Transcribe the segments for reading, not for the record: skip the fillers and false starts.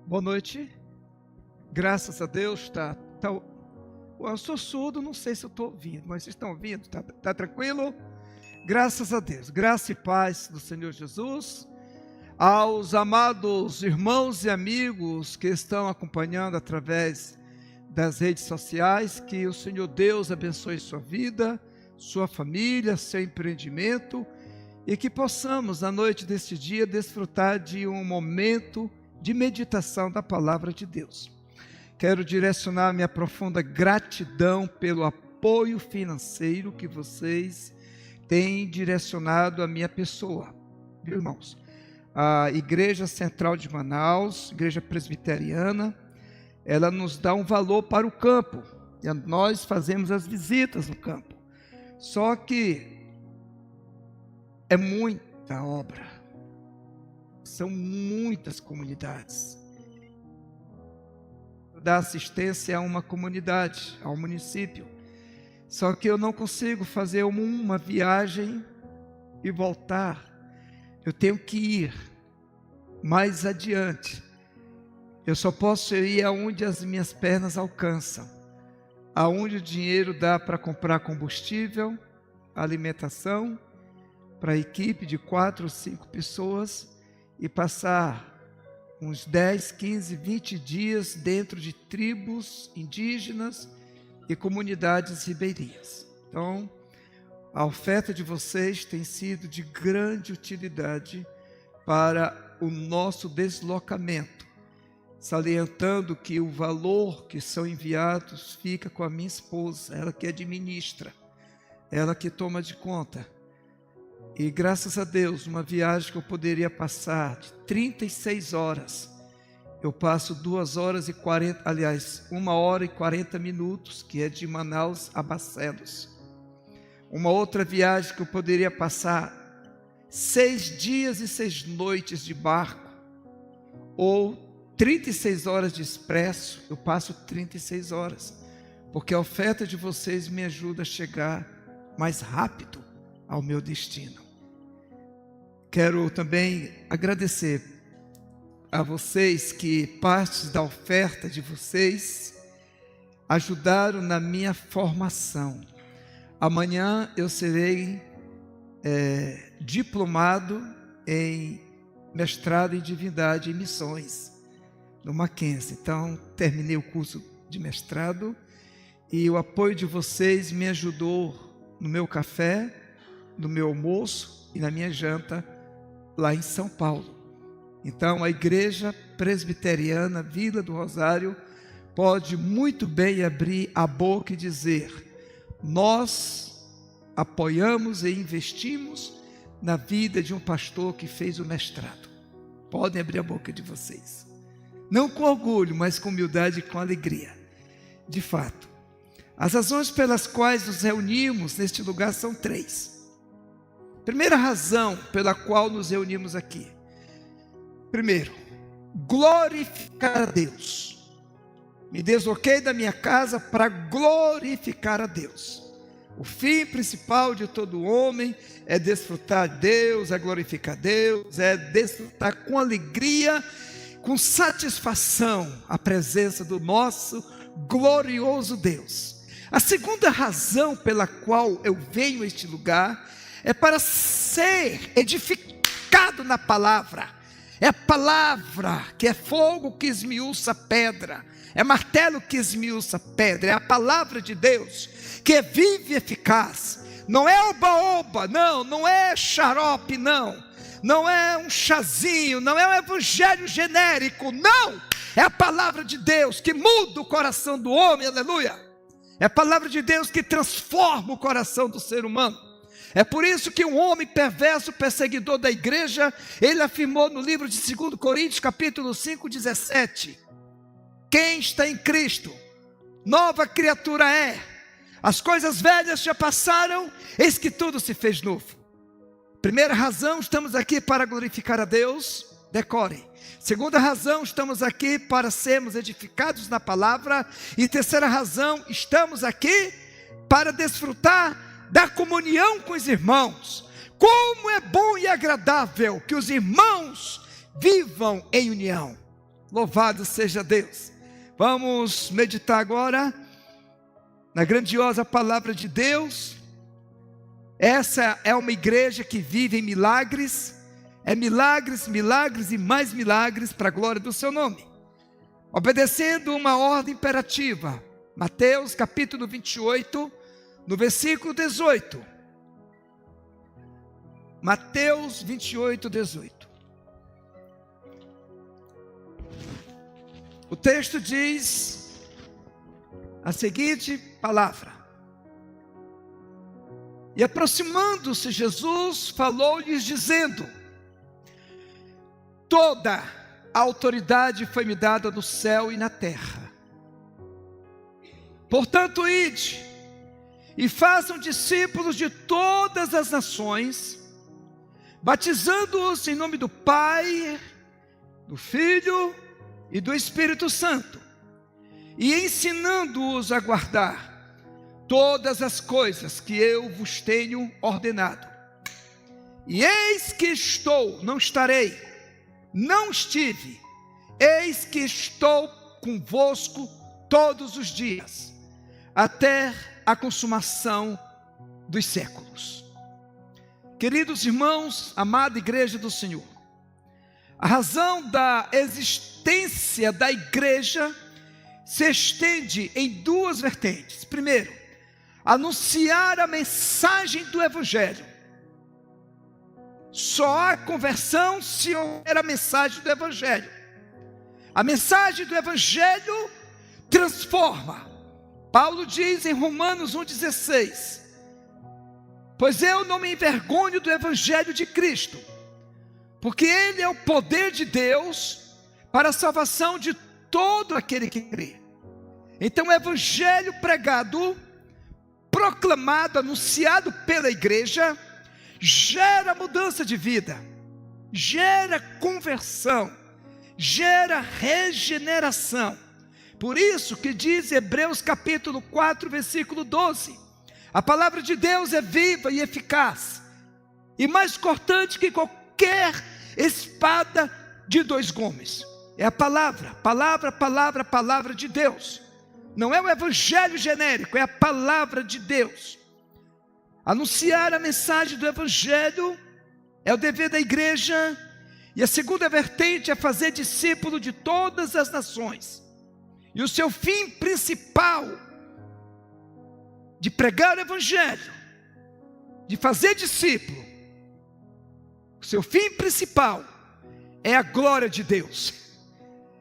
Boa noite. Graças a Deus, eu sou surdo, não sei se eu estou ouvindo, mas vocês estão ouvindo? Tá tranquilo? Graças a Deus. Graça e paz do Senhor Jesus. Aos amados irmãos e amigos que estão acompanhando através das redes sociais, que o Senhor Deus abençoe sua vida, sua família, seu empreendimento, e que possamos, na noite deste dia, desfrutar de um momento de meditação da palavra de Deus. Quero direcionar minha profunda gratidão pelo apoio financeiro que vocês têm direcionado à minha pessoa, viu, irmãos? A Igreja Central de Manaus, Igreja Presbiteriana, ela nos dá um valor para o campo, e nós fazemos as visitas no campo. Só que é muita obra, são muitas comunidades. Dar assistência a uma comunidade, ao município. Só que eu não consigo fazer uma viagem e voltar. Eu tenho que ir mais adiante. Eu só posso ir aonde as minhas pernas alcançam, aonde o dinheiro dá para comprar combustível, alimentação, para a equipe de 4 ou 5 pessoas e passar uns 10, 15, 20 dias dentro de tribos indígenas e comunidades ribeirinhas. Então, a oferta de vocês tem sido de grande utilidade para o nosso deslocamento, salientando que o valor que são enviados fica com a minha esposa, ela que administra, ela que toma de conta. E graças a Deus, uma viagem que eu poderia passar de 36 horas, eu passo 2 horas e 40, aliás, 1 hora e 40 minutos, que é de Manaus a Barcelos. Uma outra viagem que eu poderia passar 6 dias e 6 noites de barco, ou 36 horas de expresso, eu passo 36 horas, porque a oferta de vocês me ajuda a chegar mais rápido ao meu destino. Quero também agradecer a vocês que partes da oferta de vocês ajudaram na minha formação. Amanhã eu serei diplomado em mestrado em divindade e missões no Mackenzie. Então, terminei o curso de mestrado e o apoio de vocês me ajudou no meu café, no meu almoço e na minha janta lá em São Paulo. Então, a Igreja Presbiteriana Vila do Rosário pode muito bem abrir a boca e dizer: nós apoiamos e investimos na vida de um pastor que fez o mestrado. Podem abrir a boca de vocês. Não com orgulho, mas com humildade e com alegria. De fato, as razões pelas quais nos reunimos neste lugar são 3. Primeira razão pela qual nos reunimos aqui. Primeiro, glorificar a Deus. Me desloquei da minha casa para glorificar a Deus. O fim principal de todo homem é desfrutar de Deus, é glorificar Deus, é desfrutar com alegria, com satisfação a presença do nosso glorioso Deus. A segunda razão pela qual eu venho a este lugar é para ser edificado na palavra. É a palavra que é fogo que esmiuça pedra, é martelo que esmiuça pedra, é a palavra de Deus que é viva e eficaz. Não é oba-oba, não é xarope, não é um chazinho, não é um evangelho genérico, não, é a palavra de Deus que muda o coração do homem, aleluia. É a palavra de Deus que transforma o coração do ser humano. É por isso que um homem perverso, perseguidor da igreja, ele afirmou no livro de 2 Coríntios, capítulo 5, 17: quem está em Cristo, nova criatura é. As coisas velhas já passaram, eis que tudo se fez novo. Primeira razão, estamos aqui para glorificar a Deus, decore. Segunda razão, estamos aqui para sermos edificados na palavra. E terceira razão, estamos aqui para desfrutar da comunhão com os irmãos. Como é bom e agradável que os irmãos vivam em união. Louvado seja Deus. Vamos meditar agora na grandiosa palavra de Deus. Essa é uma igreja que vive em milagres. É milagres, milagres e mais milagres para a glória do seu nome. Obedecendo uma ordem imperativa. Mateus capítulo 28, no versículo 18. Mateus 28, 18. O texto diz a seguinte palavra: E aproximando-se Jesus, falou-lhes dizendo: Toda a autoridade foi-me dada no céu e na terra. Portanto, ide e façam discípulos de todas as nações, batizando-os em nome do Pai, do Filho e do Espírito Santo, e ensinando-os a guardar todas as coisas que eu vos tenho ordenado. E eis que estou, não estarei, não estive, eis que estou convosco todos os dias, até a consumação dos séculos. Queridos irmãos, amada igreja do Senhor, a razão da existência da igreja se estende em duas vertentes. Primeiro, anunciar a mensagem do Evangelho. Só há conversão se houver a mensagem do Evangelho. A mensagem do Evangelho transforma. Paulo diz em Romanos 1,16: Pois eu não me envergonho do Evangelho de Cristo, porque ele é o poder de Deus para a salvação de todo aquele que crê. Então o Evangelho pregado, proclamado, anunciado pela igreja, gera mudança de vida, gera conversão, gera regeneração. Por isso que diz Hebreus capítulo 4, versículo 12, a palavra de Deus é viva e eficaz, e mais cortante que qualquer espada de dois gumes. É a palavra de Deus. Não é o evangelho genérico, é a palavra de Deus. Anunciar a mensagem do Evangelho é o dever da igreja, e a segunda vertente é fazer discípulo de todas as nações. E o seu fim principal de pregar o Evangelho, de fazer discípulo, o seu fim principal é a glória de Deus,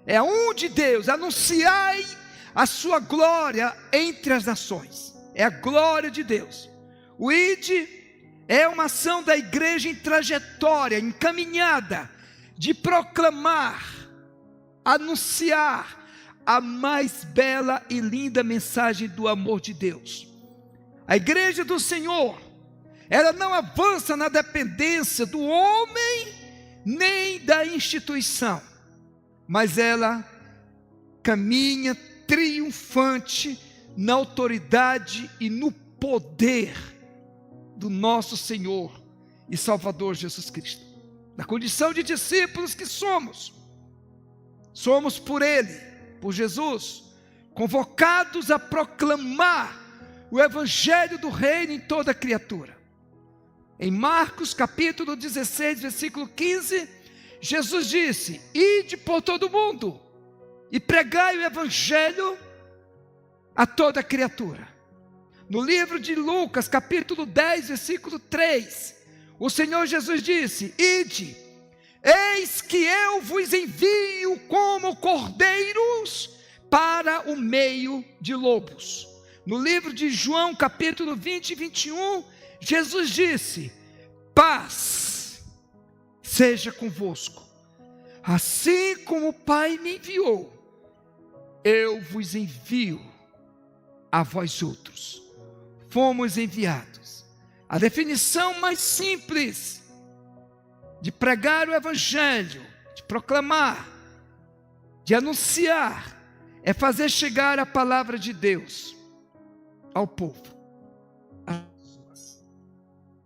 é onde Deus, anunciai a sua glória entre as nações, é a glória de Deus. O ID é uma ação da igreja em trajetória, encaminhada, de proclamar, anunciar a mais bela e linda mensagem do amor de Deus. A igreja do Senhor, ela não avança na dependência do homem, nem da instituição, mas ela caminha triunfante na autoridade e no poder do nosso Senhor e Salvador Jesus Cristo. Na condição de discípulos que somos por Ele, por Jesus, convocados a proclamar o Evangelho do Reino em toda criatura. Em Marcos capítulo 16, versículo 15, Jesus disse: Ide por todo o mundo e pregai o Evangelho a toda criatura. No livro de Lucas, capítulo 10, versículo 3, o Senhor Jesus disse: Ide, eis que eu vos envio como cordeiros para o meio de lobos. No livro de João, capítulo 20 e 21, Jesus disse: Paz seja convosco. Assim como o Pai me enviou, eu vos envio a vós outros. Fomos enviados. A definição mais simples de pregar o Evangelho, de proclamar, de anunciar, é fazer chegar a palavra de Deus ao povo.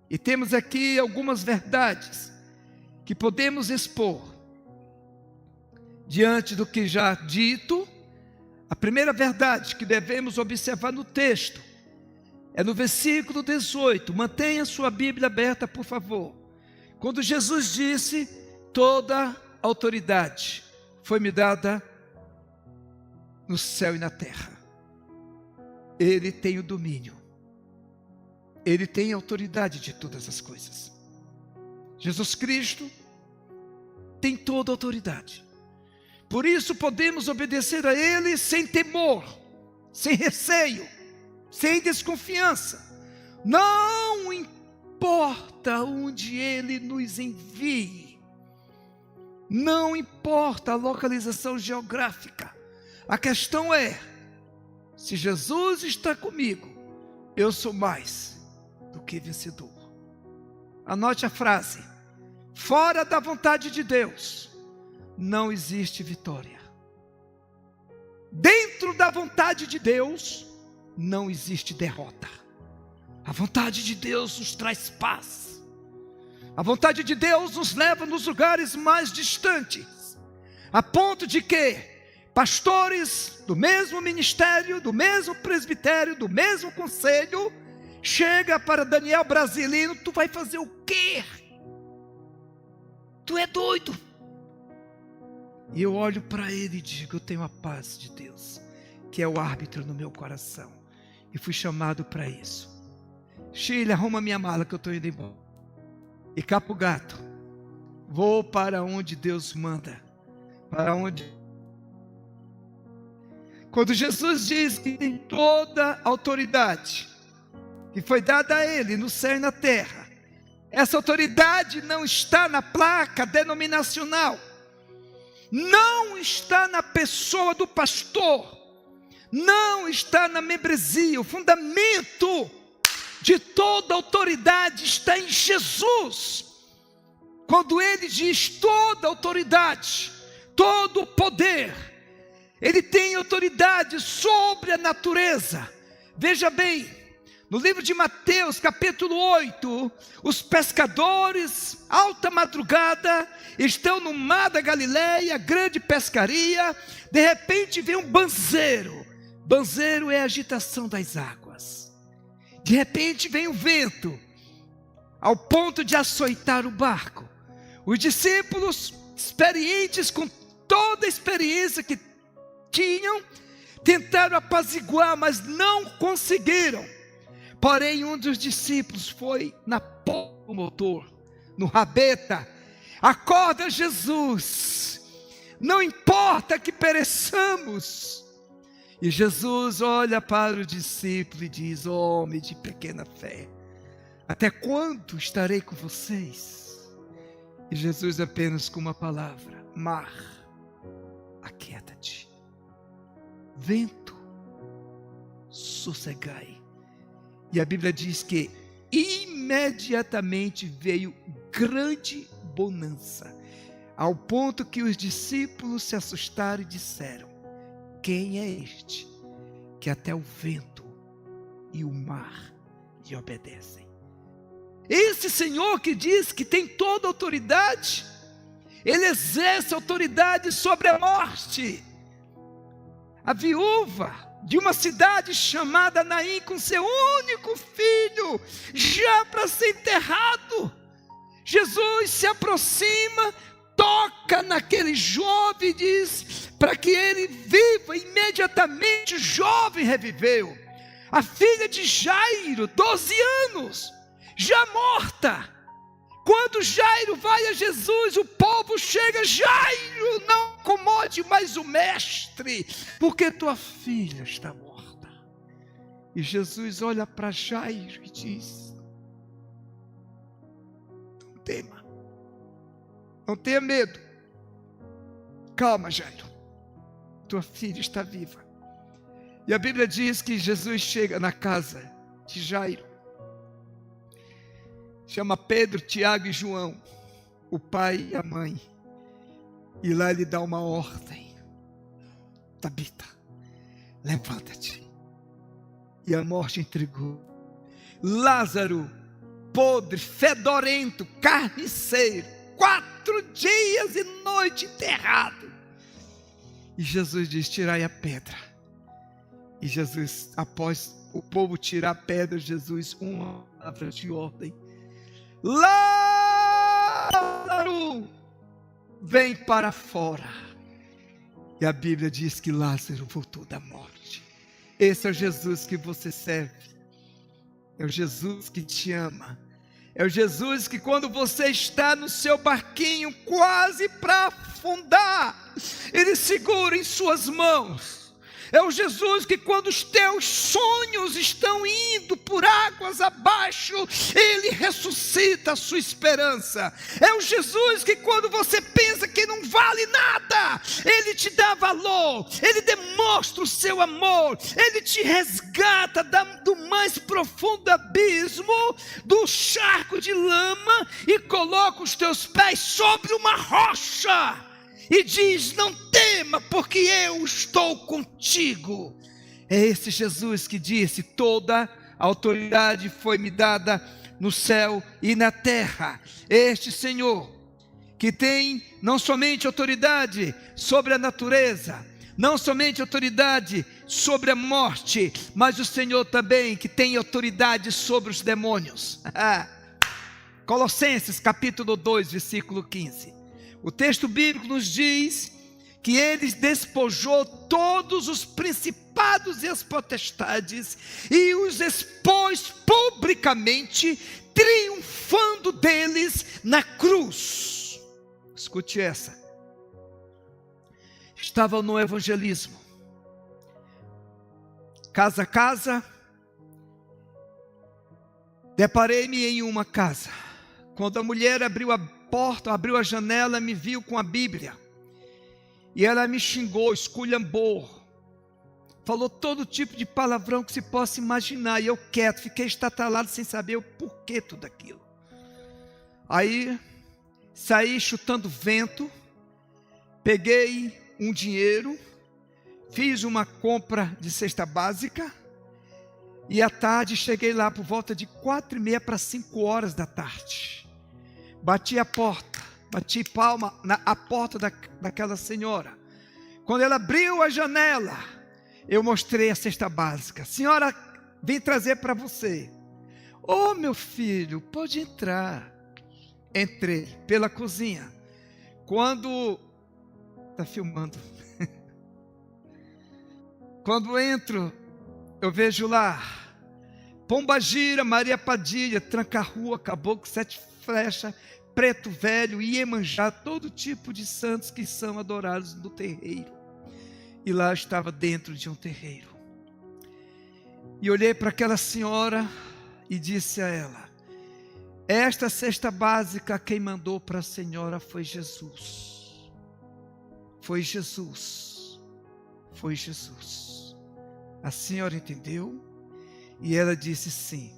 E temos aqui algumas verdades que podemos expor diante do que já dito, a primeira verdade que devemos observar no texto é no versículo 18. Mantenha sua Bíblia aberta, por favor. Quando Jesus disse: toda autoridade foi-me dada no céu e na terra. Ele tem o domínio. Ele tem a autoridade de todas as coisas. Jesus Cristo tem toda a autoridade. Por isso podemos obedecer a Ele sem temor, sem receio, sem desconfiança. Não importa onde Ele nos envie. Não importa a localização geográfica. A questão é: se Jesus está comigo, eu sou mais do que vencedor. Anote a frase: fora da vontade de Deus não existe vitória. Dentro da vontade de Deus não existe derrota. A vontade de Deus nos traz paz. A vontade de Deus nos leva nos lugares mais distantes, a ponto de que pastores do mesmo ministério, do mesmo presbitério, do mesmo conselho, chega para Daniel Brasilino: tu vai fazer o quê? Tu é doido. E eu olho para ele e digo: eu tenho a paz de Deus, que é o árbitro no meu coração, e fui chamado para isso. Chile, arruma minha mala que eu estou indo embora. E Capo Gato, vou para onde Deus manda, para onde... Quando Jesus diz que tem toda a autoridade que foi dada a Ele no céu e na terra, essa autoridade não está na placa denominacional, não está na pessoa do pastor, não está na membresia. O fundamento de toda autoridade está em Jesus. Quando Ele diz toda autoridade, todo o poder, Ele tem autoridade sobre a natureza. Veja bem, no livro de Mateus, capítulo 8, os pescadores, alta madrugada, estão no mar da Galileia, grande pescaria. De repente vem um banzeiro. Banzeiro é a agitação das águas. De repente vem o vento, ao ponto de açoitar o barco. Os discípulos, experientes com toda a experiência que tinham, tentaram apaziguar, mas não conseguiram. Porém, um dos discípulos foi na ponta do motor, no rabeta: acorda, Jesus, não importa que pereçamos. E Jesus olha para o discípulo e diz: homem de pequena fé, até quando estarei com vocês? E Jesus apenas com uma palavra: mar, aquieta-te. Vento, sossegai. E a Bíblia diz que imediatamente veio grande bonança, ao ponto que os discípulos se assustaram e disseram: quem é este que até o vento e o mar lhe obedecem? Esse Senhor que diz que tem toda a autoridade, Ele exerce autoridade sobre a morte. A viúva de uma cidade chamada Naim, com seu único filho, já para ser enterrado, Jesus se aproxima, toca naquele jovem e diz para que ele viva. Imediatamente o jovem reviveu. A filha de Jairo, 12 anos, já morta. Quando Jairo vai a Jesus, o povo chega: Jairo, não incomode mais o mestre, porque tua filha está morta. E Jesus olha para Jairo e diz: não tema, não tenha medo, calma, Jairo, tua filha está viva. E a Bíblia diz que Jesus chega na casa de Jairo, chama Pedro, Tiago e João, o pai e a mãe, e lá ele dá uma ordem: Tabita, levanta-te. E a morte entregou. Lázaro, podre, fedorento, carniceiro, 4 dias e noite enterrado, E Jesus diz: tirai a pedra. E Jesus, após o povo tirar a pedra, Jesus, uma palavra de ordem: Lázaro, vem para fora. E a Bíblia diz que Lázaro voltou da morte. Esse é o Jesus que você serve. É o Jesus que te ama. É o Jesus que, quando você está no seu barquinho quase para afundar, Ele segura em suas mãos. É o Jesus que, quando os teus sonhos estão indo por águas abaixo, Ele ressuscita a sua esperança. É o Jesus que, quando você pensa que não vale nada, Ele te dá valor, Ele demonstra o seu amor, Ele te resgata do mais profundo abismo, do charco de lama, e coloca os teus pés sobre uma rocha. E diz: não tema, porque eu estou contigo. É esse Jesus que disse: toda a autoridade foi me dada no céu e na terra. Este Senhor que tem não somente autoridade sobre a natureza, não somente autoridade sobre a morte, mas o Senhor também que tem autoridade sobre os demônios. Colossenses capítulo 2, versículo 15. O texto bíblico nos diz que Ele despojou todos os principados e as potestades e os expôs publicamente, triunfando deles na cruz. Escute essa. Estava no evangelismo, casa a casa, deparei-me em uma casa. Quando a mulher abriu a porta, abriu a janela, me viu com a Bíblia, e ela me xingou, esculhambou, falou todo tipo de palavrão que se possa imaginar, e eu quieto, fiquei estatalado sem saber o porquê tudo aquilo. Aí saí chutando vento, peguei um dinheiro, fiz uma compra de cesta básica, e à tarde cheguei lá por volta de 4:30 para 5 horas da tarde. Bati a porta, bati palma na porta daquela senhora. Quando ela abriu a janela, eu mostrei a cesta básica. Senhora, vim trazer para você. Oh, meu filho, pode entrar. Entrei pela cozinha. Quando... Está filmando. Quando entro, eu vejo lá Pombagira, Maria Padilha, Tranca-Rua, Caboclo, Sete Flechas, Preto Velho, Iemanjá, todo tipo de santos que são adorados no terreiro. E lá eu estava dentro de um terreiro. E olhei para aquela senhora e disse a ela: esta cesta básica, quem mandou para a senhora foi Jesus. Foi Jesus. Foi Jesus. A senhora entendeu? E ela disse sim.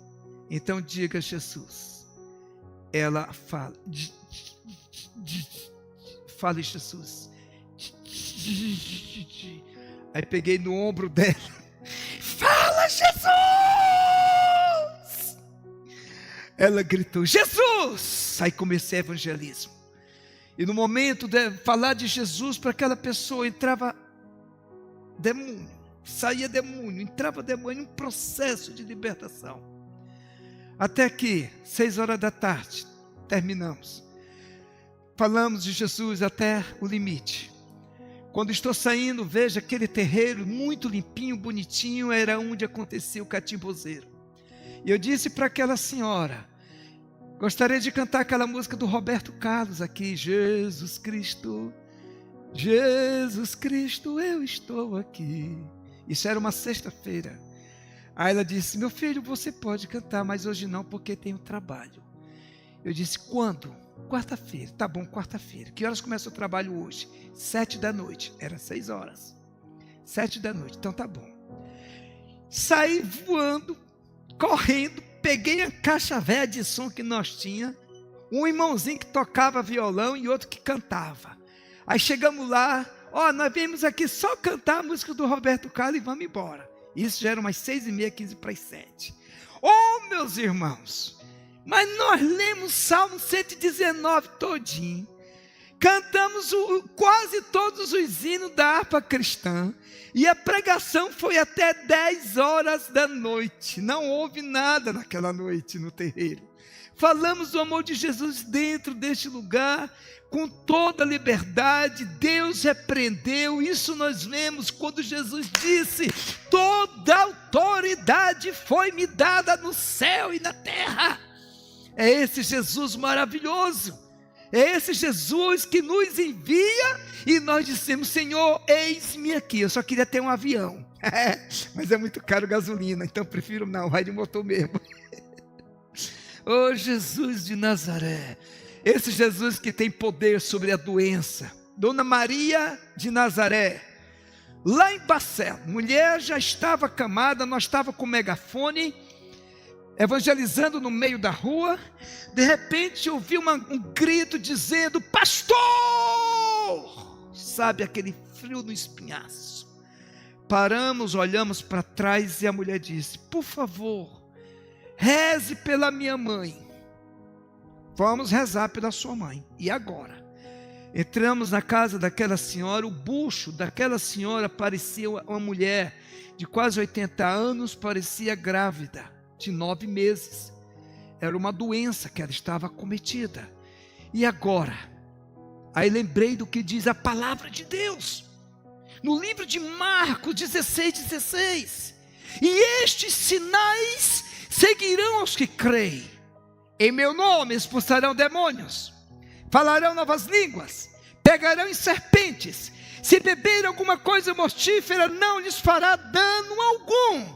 Então diga Jesus. Ela fala, fale Jesus. Aí peguei no ombro dela. Fala Jesus! Ela gritou: Jesus! Aí comecei evangelismo. E no momento de falar de Jesus para aquela pessoa, entrava demônio, saía demônio, entrava demônio, um processo de libertação. Até que 6 horas da tarde, terminamos. Falamos de Jesus até o limite. Quando estou saindo, vejo aquele terreiro muito limpinho, bonitinho, era onde acontecia o catimbozeiro. E eu disse para aquela senhora: gostaria de cantar aquela música do Roberto Carlos aqui, Jesus Cristo, Jesus Cristo, eu estou aqui. Isso era uma sexta-feira. Aí ela disse: meu filho, você pode cantar, mas hoje não, porque tenho trabalho. Eu disse: quando? Quarta-feira. Tá bom, quarta-feira. Que horas começa o trabalho hoje? 7 da noite. Era 6 horas. 7 da noite, então tá bom. Saí voando, correndo, peguei a caixa velha de som que nós tinha, um irmãozinho que tocava violão e outro que cantava. Aí chegamos lá, nós viemos aqui só cantar a música do Roberto Carlos e vamos embora. Isso já era umas 6:30, 15 para as 7. Meus irmãos, mas nós lemos Salmo 119 todinho, cantamos quase todos os hinos da harpa cristã, e a pregação foi até 10 horas da noite. Não houve nada naquela noite no terreiro. Falamos do amor de Jesus dentro deste lugar, com toda liberdade. Deus repreendeu. Isso nós vemos quando Jesus disse: toda autoridade foi me dada no céu e na terra. É esse Jesus maravilhoso. É esse Jesus que nos envia, e nós dissemos: Senhor, eis-me aqui. Eu só queria ter um avião, mas é muito caro gasolina, então prefiro não, vai de motor mesmo. Oh, Jesus de Nazaré, esse Jesus que tem poder sobre a doença. Dona Maria de Nazaré, lá em Barcelos, mulher já estava acamada, nós estávamos com megafone, evangelizando no meio da rua. De repente ouvi um grito dizendo: pastor! Sabe, aquele frio no espinhaço. Paramos, olhamos para trás e a mulher disse: por favor, reze pela minha mãe. Vamos rezar pela sua mãe. E agora? Entramos na casa daquela senhora. O bucho daquela senhora parecia uma mulher de quase 80 anos, parecia grávida de 9 meses. Era uma doença que ela estava acometida. E agora? Aí lembrei do que diz a palavra de Deus no livro de Marcos 16:16. E estes sinais seguirão aos que creem. Em meu nome expulsarão demônios, falarão novas línguas, pegarão em serpentes, se beberem alguma coisa mortífera não lhes fará dano algum,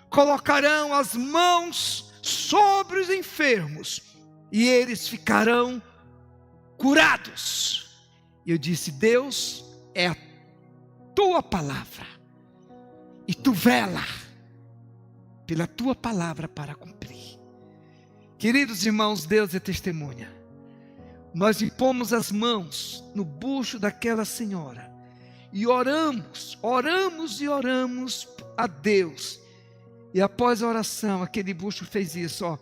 colocarão as mãos sobre os enfermos e eles ficarão curados. E eu disse: Deus, é a tua palavra, e tu vela pela tua palavra para cumprir. Queridos irmãos, Deus é testemunha. Nós impomos as mãos no bucho daquela senhora e oramos a Deus. E após a oração, aquele bucho fez isso, ó.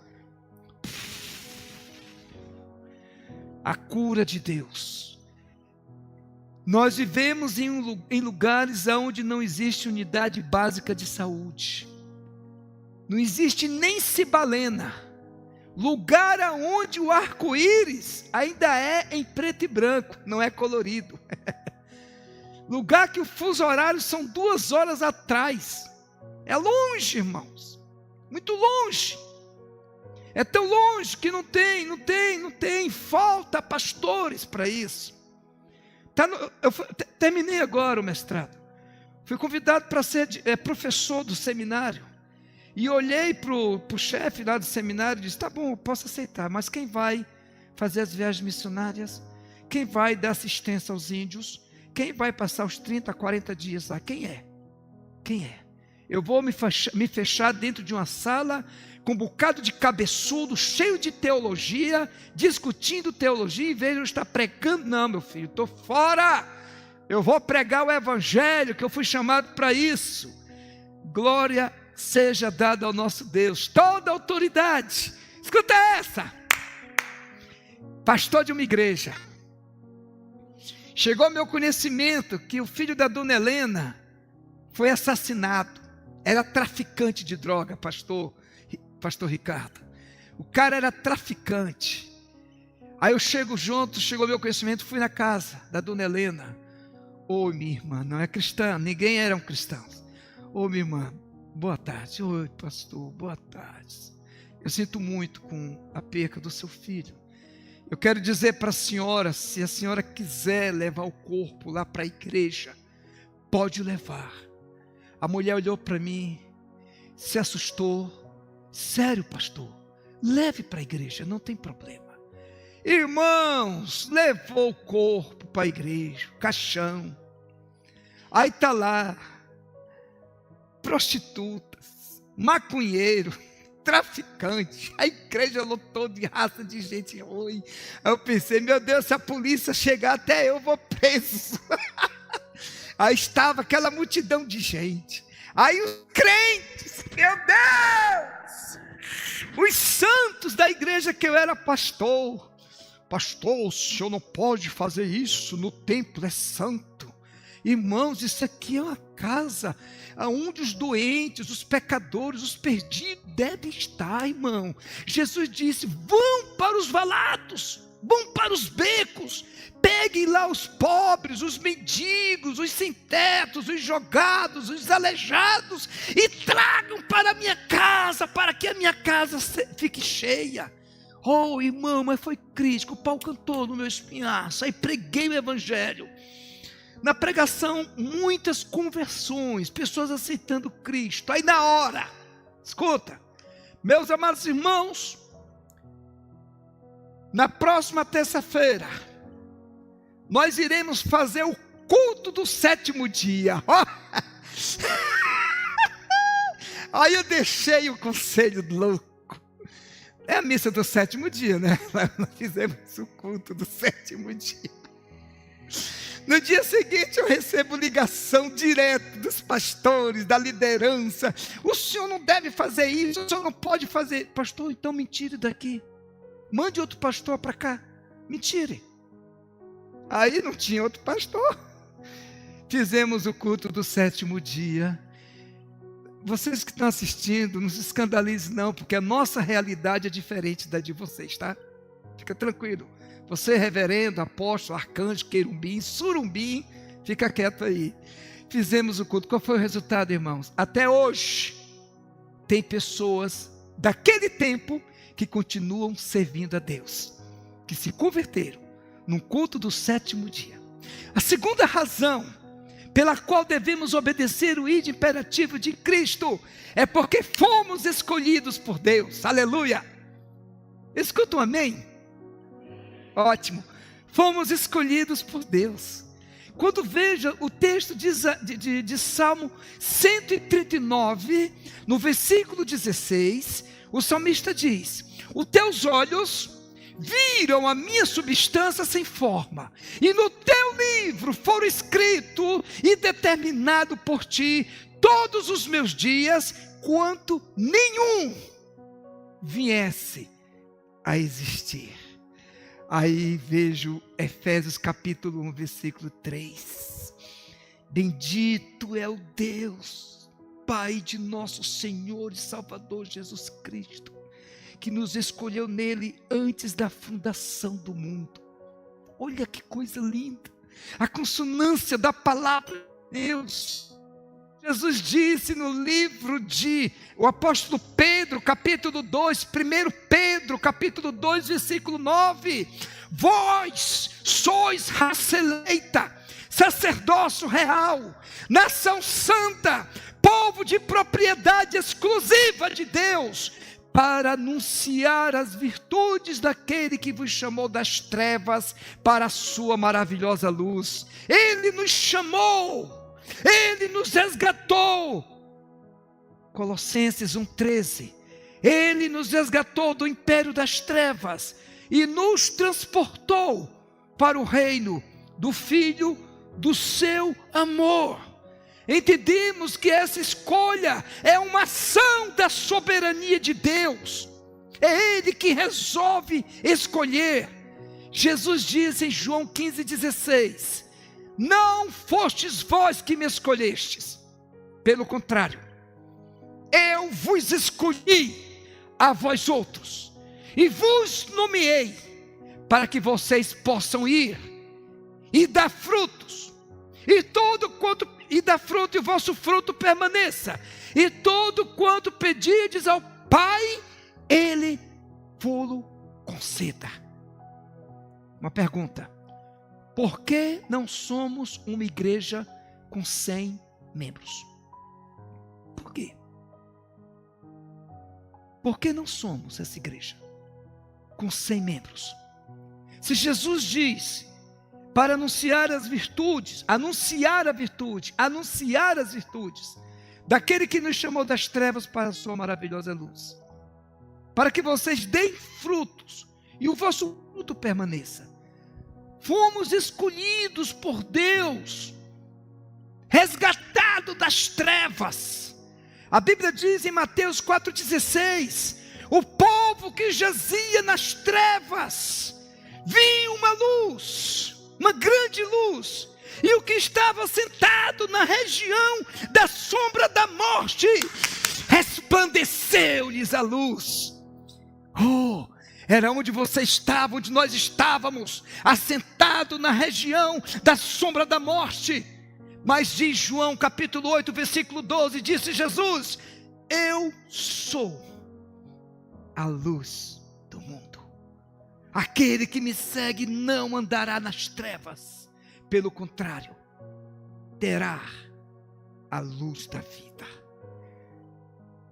A cura de Deus. Nós vivemos em lugares onde não existe unidade básica de saúde. Não existe nem cibalena. Lugar onde o arco-íris ainda é em preto e branco, não é colorido. Lugar que o fuso horário são 2 horas atrás. É longe, irmãos. Muito longe. É tão longe que não tem. Falta pastores para isso. Eu terminei agora o mestrado. Fui convidado para ser professor do seminário. E olhei para o chefe lá do seminário e disse: tá bom, eu posso aceitar, mas quem vai fazer as viagens missionárias? Quem vai dar assistência aos índios? Quem vai passar os 30, 40 dias lá? Quem é? Quem é? Eu vou me fechar dentro de uma sala com um bocado de cabeçudo, cheio de teologia, discutindo teologia, em vez de eu estar pregando? Não, meu filho, estou fora. Eu vou pregar o evangelho, que eu fui chamado para isso. Glória seja dada ao nosso Deus, toda autoridade. Escuta essa. Pastor de uma igreja. Chegou ao meu conhecimento que o filho da dona Helena foi assassinado. Era traficante de droga, pastor Ricardo. O cara era traficante. Aí eu chegou ao meu conhecimento, fui na casa da dona Helena. Oi, minha irmã, não é cristã, ninguém era um cristão. Oi, minha irmã, boa tarde. Oi, pastor, boa tarde. Eu sinto muito com a perca do seu filho. Eu quero dizer para a senhora, se a senhora quiser levar o corpo lá para a igreja, pode levar. A mulher olhou para mim, se assustou. Sério, pastor, leve para a igreja, não tem problema. Irmãos, levou o corpo para a igreja, caixão. Aí está lá, prostitutas, maconheiro, traficante, a igreja lotou de raça de gente ruim. Aí eu pensei: meu Deus, se a polícia chegar até eu vou preso. Aí estava aquela multidão de gente. Aí os crentes, meu Deus, os santos da igreja que eu era pastor, pastor, o senhor não pode fazer isso, no templo é santo. Irmãos, isso aqui é uma casa onde os doentes, os pecadores, os perdidos devem estar, irmão. Jesus disse: vão para os valados, vão para os becos, peguem lá os pobres, os mendigos, os sem tetos, os jogados, os aleijados, e tragam para a minha casa, para que a minha casa fique cheia. Oh, irmão, mas foi crítico, o pau cantou no meu espinhaço, aí preguei o evangelho. Na pregação, muitas conversões, pessoas aceitando Cristo. Aí na hora, escuta, meus amados irmãos, na próxima terça-feira, nós iremos fazer o culto do 7º dia. Aí eu deixei o conselho louco. É a missa do 7º dia, né? Nós fizemos o culto do 7º dia. No dia seguinte eu recebo ligação direto dos pastores, da liderança. O senhor não deve fazer isso, o senhor não pode fazer. Pastor, então me tire daqui. Mande outro pastor para cá. Me tire. Aí não tinha outro pastor. Fizemos o culto do 7º dia. Vocês que estão assistindo, não se escandalizem não, porque a nossa realidade é diferente da de vocês, tá? Fica tranquilo. Você, reverendo, apóstolo, arcanjo, querubim, surubim, fica quieto aí. Fizemos o culto. Qual foi o resultado, irmãos? Até hoje, tem pessoas daquele tempo que continuam servindo a Deus, que se converteram num culto do 7º dia. A segunda razão pela qual devemos obedecer o ide imperativo de Cristo é porque fomos escolhidos por Deus. Aleluia! Escuta um amém? Ótimo, fomos escolhidos por Deus. Quando veja o texto de Salmo 139, no versículo 16, o salmista diz: os teus olhos viram a minha substância sem forma, e no teu livro foram escrito e determinado por ti todos os meus dias, quanto nenhum viesse a existir. Aí vejo Efésios capítulo 1, versículo 3. Bendito é o Deus, Pai de nosso Senhor e Salvador Jesus Cristo, que nos escolheu nele antes da fundação do mundo. Olha que coisa linda, a consonância da palavra de Deus. Jesus disse no livro o apóstolo Pedro, capítulo 2, 1 Pedro, capítulo 2, versículo 9: vós sois raça eleita, sacerdócio real, nação santa, povo de propriedade exclusiva de Deus, para anunciar as virtudes daquele que vos chamou das trevas para a sua maravilhosa luz. Ele nos chamou, Ele nos resgatou. Colossenses 1,13. Ele nos resgatou do império das trevas e nos transportou para o reino do Filho do seu amor. Entendemos que essa escolha é uma ação da soberania de Deus. É Ele que resolve escolher. Jesus diz em João 15,16: não fostes vós que me escolhestes, pelo contrário, eu vos escolhi a vós outros, e vos nomeei, para que vocês possam ir e dar frutos, e dar fruto, e o vosso fruto permaneça, e todo quanto pedirdes ao Pai, Ele vos conceda. Uma pergunta: por que não somos uma igreja com 100 membros? Por quê? Por que não somos essa igreja com 100 membros? Se Jesus diz para anunciar as virtudes daquele que nos chamou das trevas para a sua maravilhosa luz, para que vocês deem frutos e o vosso fruto permaneça. Fomos escolhidos por Deus, resgatados das trevas. A Bíblia diz em Mateus 4,16: o povo que jazia nas trevas vi uma luz, uma grande luz, e o que estava sentado na região da sombra da morte, resplandeceu-lhes a luz. Oh, era onde você estava, onde nós estávamos, assentado na região da sombra da morte. Mas diz João capítulo 8, versículo 12, disse Jesus: eu sou a luz do mundo. Aquele que me segue não andará nas trevas, pelo contrário, terá a luz da vida.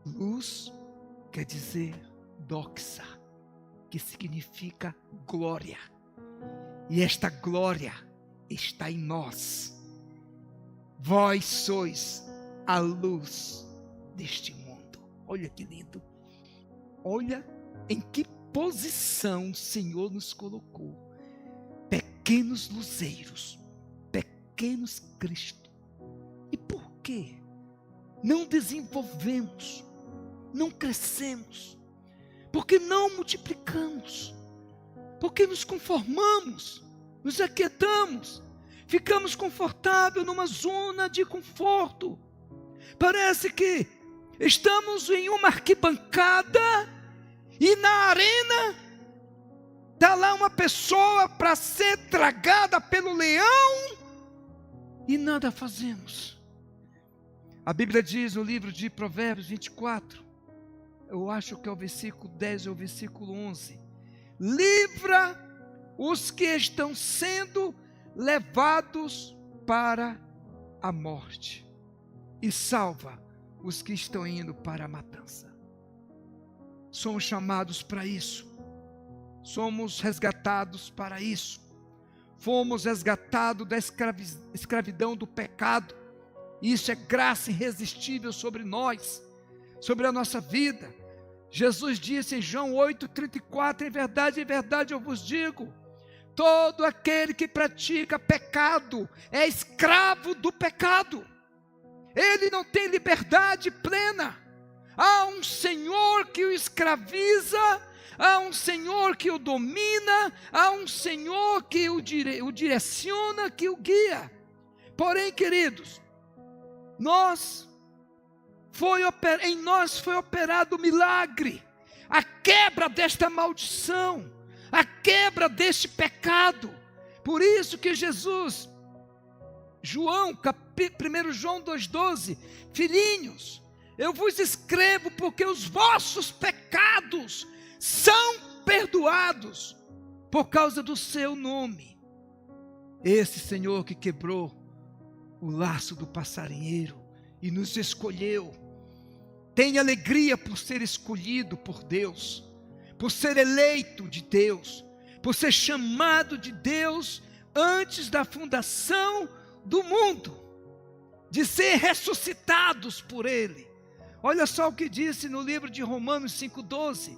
Luz quer dizer doxa, que significa glória. E esta glória está em nós. Vós sois a luz deste mundo. Olha que lindo. Olha em que posição o Senhor nos colocou. Pequenos luzeiros, pequenos Cristo. E por quê? Não desenvolvemos, não crescemos, porque não multiplicamos, porque nos conformamos, nos aquietamos, ficamos confortáveis numa zona de conforto. Parece que estamos em uma arquibancada e na arena está lá uma pessoa para ser tragada pelo leão e nada fazemos. A Bíblia diz no livro de Provérbios 24, eu acho que é o versículo 10 ou o versículo 11: livra os que estão sendo levados para a morte e salva os que estão indo para a matança. Somos chamados para isso, somos resgatados para isso, fomos resgatados da escravidão do pecado. Isso é graça irresistível sobre nós, sobre a nossa vida. Jesus disse em João 8,34, em verdade eu vos digo, todo aquele que pratica pecado é escravo do pecado. Ele não tem liberdade plena. Há um Senhor que o escraviza, há um Senhor que o domina, há um Senhor que o direciona, que o guia. Porém, queridos, em nós foi operado o milagre, a quebra desta maldição, a quebra deste pecado. Por isso que Jesus, 1 João 2,12, filhinhos, eu vos escrevo porque os vossos pecados são perdoados por causa do seu nome. Esse Senhor que quebrou o laço do passarinheiro e nos escolheu, tem alegria por ser escolhido por Deus, por ser eleito de Deus, por ser chamado de Deus antes da fundação do mundo, de ser ressuscitados por Ele. Olha só o que disse no livro de Romanos 5,12: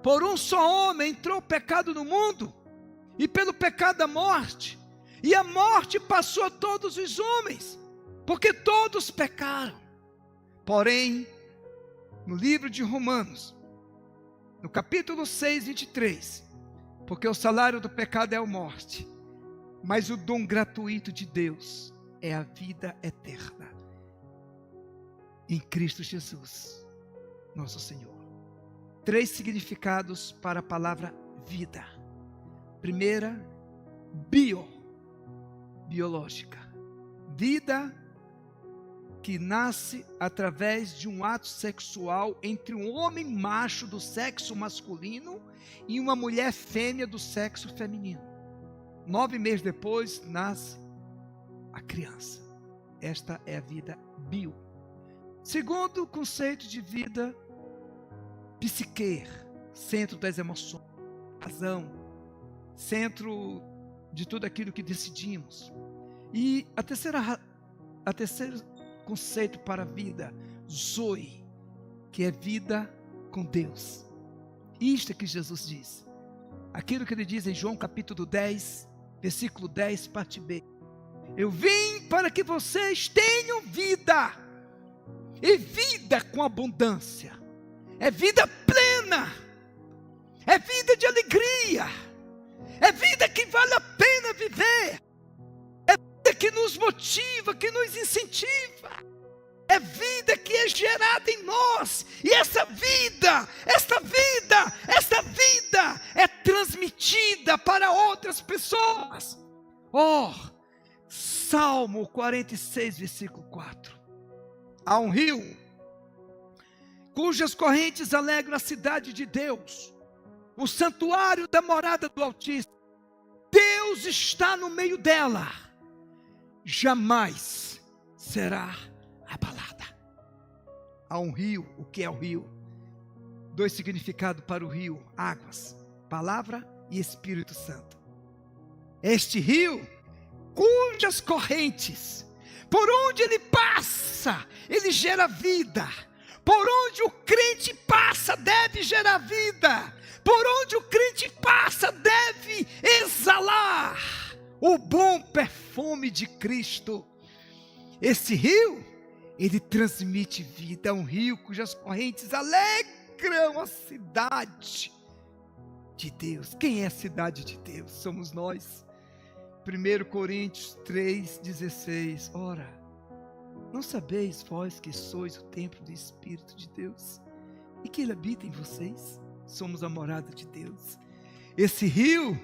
por um só homem entrou o pecado no mundo, e pelo pecado a morte, e a morte passou a todos os homens, porque todos pecaram. Porém, no livro de Romanos, no capítulo 6, 23, porque o salário do pecado é a morte, mas o dom gratuito de Deus é a vida eterna em Cristo Jesus, nosso Senhor. 3 significados para a palavra vida. Primeira, biológica. Vida que nasce através de um ato sexual entre um homem macho do sexo masculino e uma mulher fêmea do sexo feminino. 9 meses depois nasce a criança. Esta é a vida bio. Segundo o conceito de vida, psique, centro das emoções, razão, centro de tudo aquilo que decidimos. E a terceiro conceito para a vida, zoe, que é vida com Deus. Isto é que Jesus diz. Aquilo que ele diz em João capítulo 10, versículo 10, parte B. Eu vim para que vocês tenham vida, e vida com abundância. É vida plena, é vida de alegria, É vida que vale a pena viver. É vida que nos motiva, que nos incentiva. É vida que é gerada em nós. E essa vida é transmitida para outras pessoas. Oh, Salmo 46, versículo 4. Há um rio cujas correntes alegram a cidade de Deus, o santuário da morada do Altíssimo. Deus está no meio dela, jamais será abalada. Há um rio. O que é o rio? Dois significados para o rio: águas, palavra e Espírito Santo. Este rio, cujas correntes, por onde ele passa, ele gera vida. Por onde o crente passa, deve gerar vida. Por onde o crente passa, deve exalar o bom perfume de Cristo. Esse rio, ele transmite vida. É um rio cujas correntes alegram a cidade de Deus. Quem é a cidade de Deus? Somos nós. 1 Coríntios 3,16. Ora, não sabeis vós que sois o templo do Espírito de Deus e que ele habita em vocês? Somos a morada de Deus. Esse rio,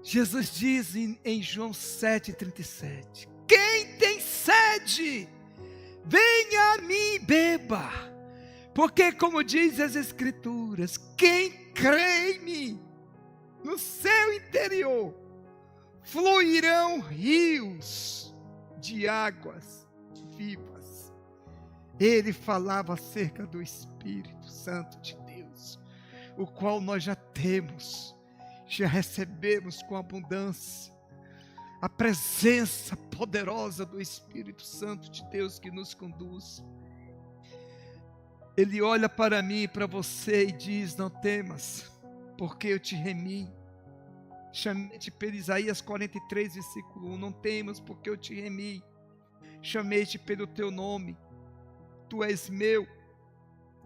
Jesus diz em João 7,37: quem tem sede, venha a mim e beba. Porque, como diz as Escrituras, quem crê em mim, no seu interior fluirão rios de águas vivas. Ele falava acerca do Espírito Santo de Deus, o qual nós já temos, já recebemos com abundância. A presença poderosa do Espírito Santo de Deus que nos conduz. Ele olha para mim e para você e diz: não temas, porque eu te remi. Chamei-te pelo Isaías 43, versículo 1. Não temas, porque eu te remi. Chamei-te pelo teu nome. Tu és meu.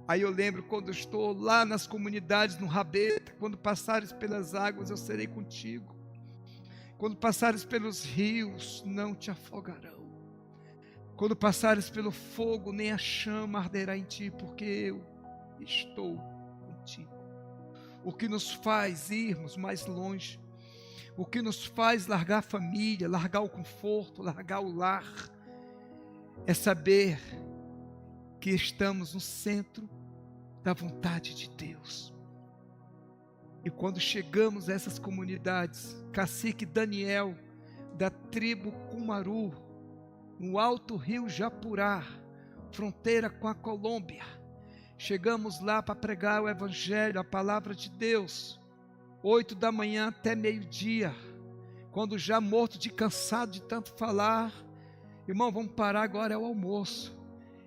Aí eu lembro quando eu estou lá nas comunidades, no Rabeta, quando passares pelas águas, eu serei contigo. Quando passares pelos rios, não te afogarão. Quando passares pelo fogo, nem a chama arderá em ti, porque eu estou contigo. O que nos faz irmos mais longe, o que nos faz largar a família, largar o conforto, largar o lar, é saber que estamos no centro da vontade de Deus. E quando chegamos a essas comunidades, cacique Daniel, da tribo Cumaru, no alto rio Japurá, fronteira com a Colômbia, chegamos lá para pregar o Evangelho, a palavra de Deus, 8 da manhã até meio-dia, quando já morto de cansado de tanto falar, irmão, vamos parar agora, é o almoço.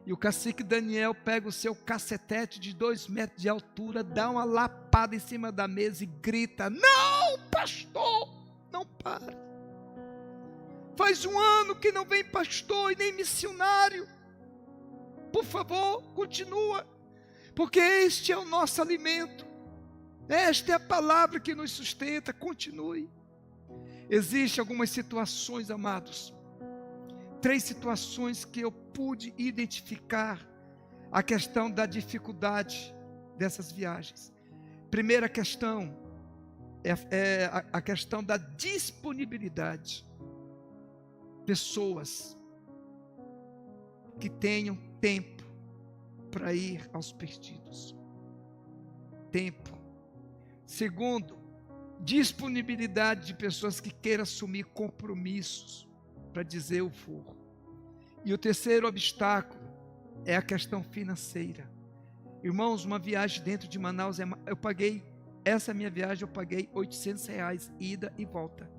E o cacique Daniel pega o seu cacetete de 2 metros de altura, dá uma lapada em cima da mesa e grita: não, pastor, não para. Faz 1 ano que não vem pastor e nem missionário. Por favor, continua, porque este é o nosso alimento. Esta é a palavra que nos sustenta. Continue. Existem algumas situações, amados, 3 situações que eu pude identificar a questão da dificuldade dessas viagens. Primeira questão é a questão da disponibilidade. Pessoas que tenham tempo para ir aos perdidos. Tempo. Segundo, disponibilidade de pessoas que queiram assumir compromissos para dizer eu vou. E o terceiro obstáculo é a questão financeira. Irmãos, uma viagem dentro de Manaus, essa minha viagem eu paguei R$800, ida e volta.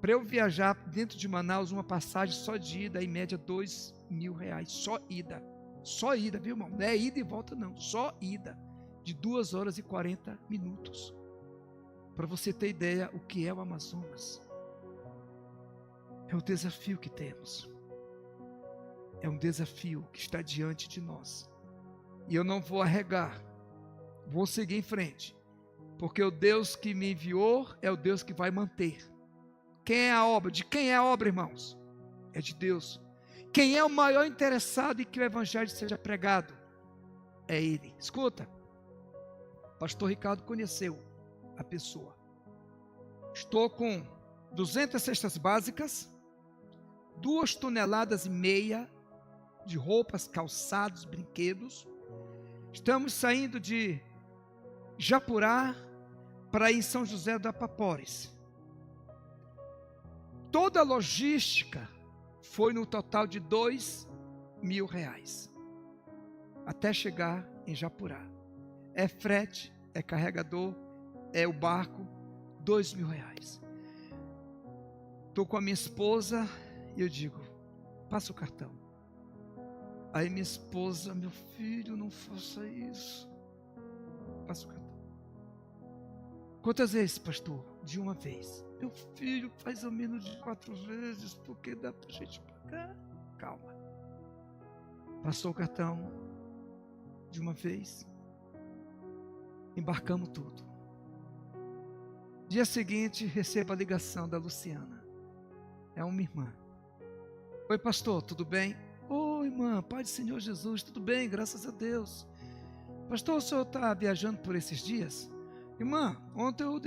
Para eu viajar dentro de Manaus, uma passagem só de ida, em média R$2.000, só ida, viu, irmão? Não é ida e volta não, só ida, de 2 horas e 40 minutos. Para você ter ideia o que é o Amazonas. É o desafio que temos. É um desafio que está diante de nós. E eu não vou arregar. Vou seguir em frente. porque o Deus que me enviou é o Deus que vai manter. Quem é a obra? De quem é a obra, irmãos? É de Deus. Quem é o maior interessado em que o evangelho seja pregado? É Ele. Escuta, pastor Ricardo conheceu a pessoa. Estou com 200 cestas básicas, 2,5 toneladas de roupas, calçados, brinquedos. Estamos saindo de Japurá para ir em São José do Apapores. Toda a logística foi no total de R$2.000, até chegar em Japurá. É frete, é carregador, é o barco, R$2.000. Estou com a minha esposa e eu digo, passa o cartão. Aí minha esposa, meu filho, não faça isso. Passa o cartão. Quantas vezes, pastor? De uma vez. Meu filho, faz ao menos de 4 vezes, porque dá para a gente pagar. Calma. Passou o cartão de uma vez. Embarcamos tudo. Dia seguinte, recebo a ligação da Luciana. É uma irmã. Oi, pastor, tudo bem? Oi, irmã, Pai do Senhor Jesus, tudo bem, graças a Deus. Pastor, o senhor está viajando por esses dias? Irmã, ontem eu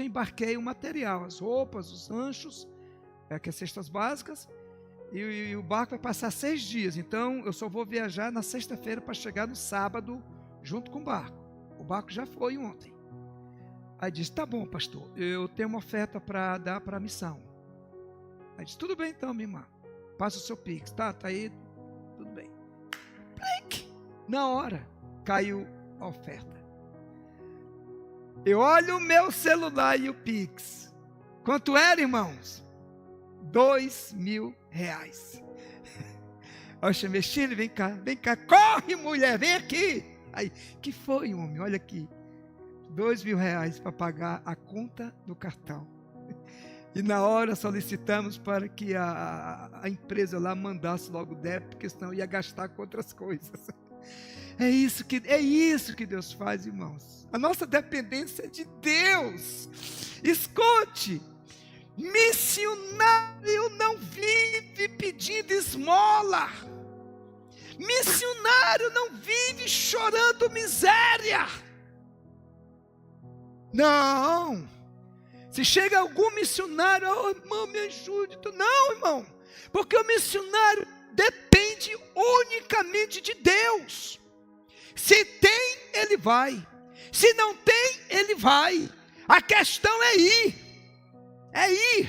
embarquei o material, as roupas, os ranchos, que é cestas básicas, e o barco vai passar 6 dias, então eu só vou viajar na sexta-feira para chegar no sábado junto com o barco. O barco já foi ontem. Aí disse, tá bom, pastor, eu tenho uma oferta para dar para a missão. Aí disse, tudo bem então, minha irmã, passa o seu Pix, tá aí, tudo bem. Plique! Na hora, caiu a oferta. Eu olho o meu celular e o Pix. Quanto era, irmãos? R$2.000. Eu chamei, Chile, vem cá, corre, mulher, vem aqui. Aí, que foi, homem? Olha aqui, R$2.000 para pagar a conta do cartão. E na hora solicitamos para que a empresa lá mandasse logo o débito, porque senão ia gastar com outras coisas. É isso que Deus faz, irmãos. A nossa dependência é de Deus. Escute, missionário não vive pedindo esmola. Missionário não vive chorando miséria. Não. Se chega algum missionário, oh, irmão, me ajude. Não, irmão, porque o missionário depende unicamente de Deus. Se tem, ele vai. Se não tem, ele vai. A questão é ir. É ir.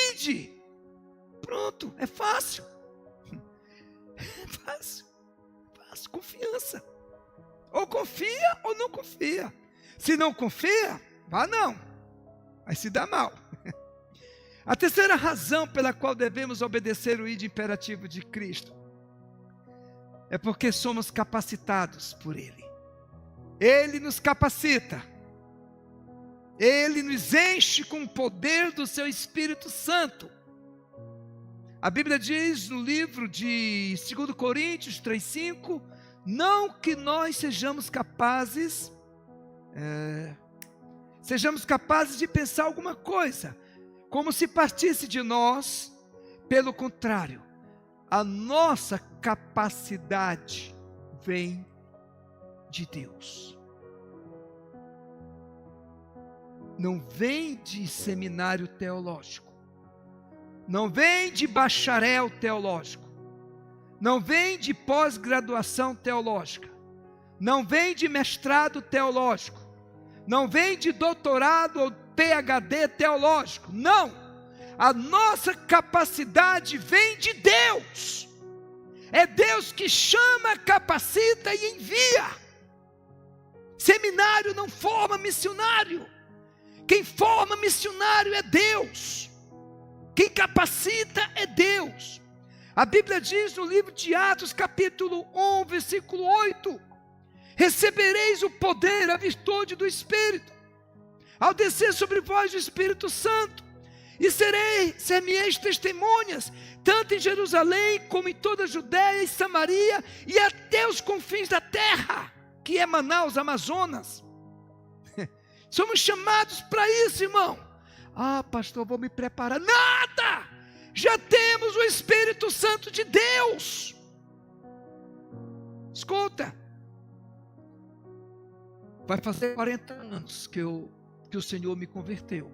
Ide. Pronto, é fácil. É fácil. Confiança. Ou confia ou não confia. Se não confia, vá não. Vai se dar mal. A terceira razão pela qual devemos obedecer o ide imperativo de Cristo é porque somos capacitados por Ele. Ele nos capacita. Ele nos enche com o poder do seu Espírito Santo. A Bíblia diz no livro de 2 Coríntios 3,5, não que nós sejamos capazes de pensar alguma coisa, como se partisse de nós. Pelo contrário, a nossa capacidade vem de Deus. Não vem de seminário teológico, não vem de bacharel teológico, não vem de pós-graduação teológica, não vem de mestrado teológico, não vem de doutorado ou PhD teológico, não. A nossa capacidade vem de Deus. É Deus que chama, capacita e envia. Seminário não forma missionário. Quem forma missionário é Deus. Quem capacita é Deus. A Bíblia diz no livro de Atos, capítulo 1, versículo 8: recebereis o poder, a virtude do Espírito, ao descer sobre vós o Espírito Santo, e ser-me-eis testemunhas, tanto em Jerusalém, como em toda a Judéia e Samaria, e até os confins da terra. que é Manaus, Amazonas. Somos chamados para isso, irmão. Ah, pastor, vou me preparar. Nada! Já temos o Espírito Santo de Deus. Escuta. Vai fazer 40 anos que o Senhor me converteu.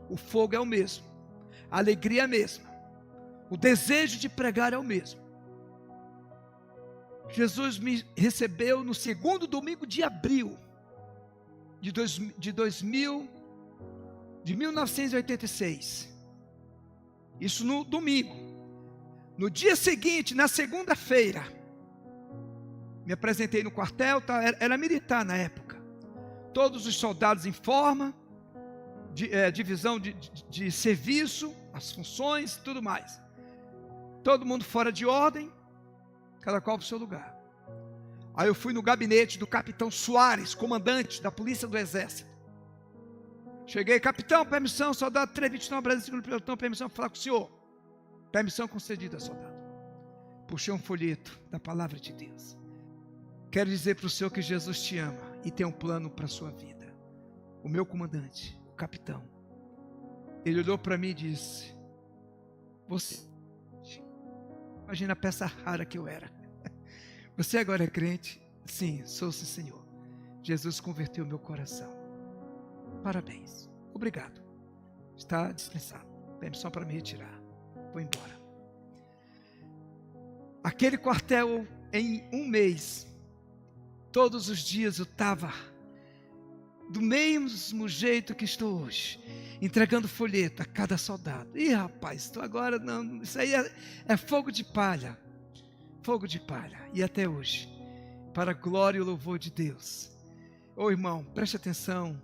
O fogo é o mesmo. A alegria é a mesma. O desejo de pregar é o mesmo. Jesus me recebeu no segundo domingo de abril de 1986. Isso no domingo. No dia seguinte, na segunda-feira, me apresentei no quartel, era militar na época. Todos os soldados em forma, divisão de serviço, as funções, tudo mais. Todo mundo fora de ordem, cada qual para o seu lugar. Aí eu fui no gabinete do capitão Soares, comandante da Polícia do Exército. Cheguei, capitão, permissão, soldado 329, Brasil, segundo pelotão, permissão para falar com o senhor. Permissão concedida, soldado. Puxei um folheto da palavra de Deus. Quero dizer para o senhor que Jesus te ama e tem um plano para a sua vida. O meu comandante, o capitão, ele olhou para mim e disse: você, imagina a peça rara que eu era. Você agora é crente? Sim, sou, sim, Senhor. Jesus converteu meu coração. Parabéns. Obrigado. Está dispensado. Permissão para me retirar. Vou embora. Aquele quartel, em um mês, todos os dias eu estava do mesmo jeito que estou hoje, entregando folheto a cada soldado. Ih, rapaz, estou agora, não, isso aí é fogo de palha. Fogo de palha. E até hoje, para a glória e o louvor de Deus. Ô irmão, preste atenção.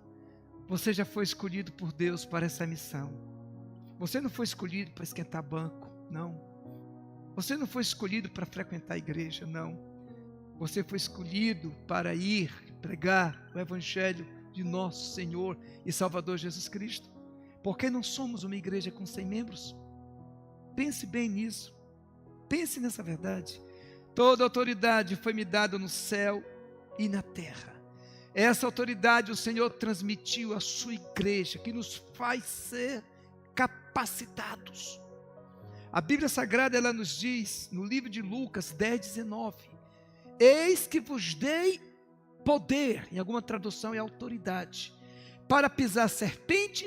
Você já foi escolhido por Deus para essa missão. Você não foi escolhido para esquentar banco, não. Você não foi escolhido para frequentar a igreja, não. Você foi escolhido para ir pregar o Evangelho de nosso Senhor e Salvador Jesus Cristo. Porque não somos uma igreja com 100 membros. Pense bem nisso. Pense nessa verdade. Toda autoridade foi me dada no céu e na terra. Essa autoridade o Senhor transmitiu à sua igreja, que nos faz ser capacitados. A Bíblia Sagrada, ela nos diz, no livro de Lucas 10:19, eis que vos dei poder, em alguma tradução é autoridade, para pisar serpente,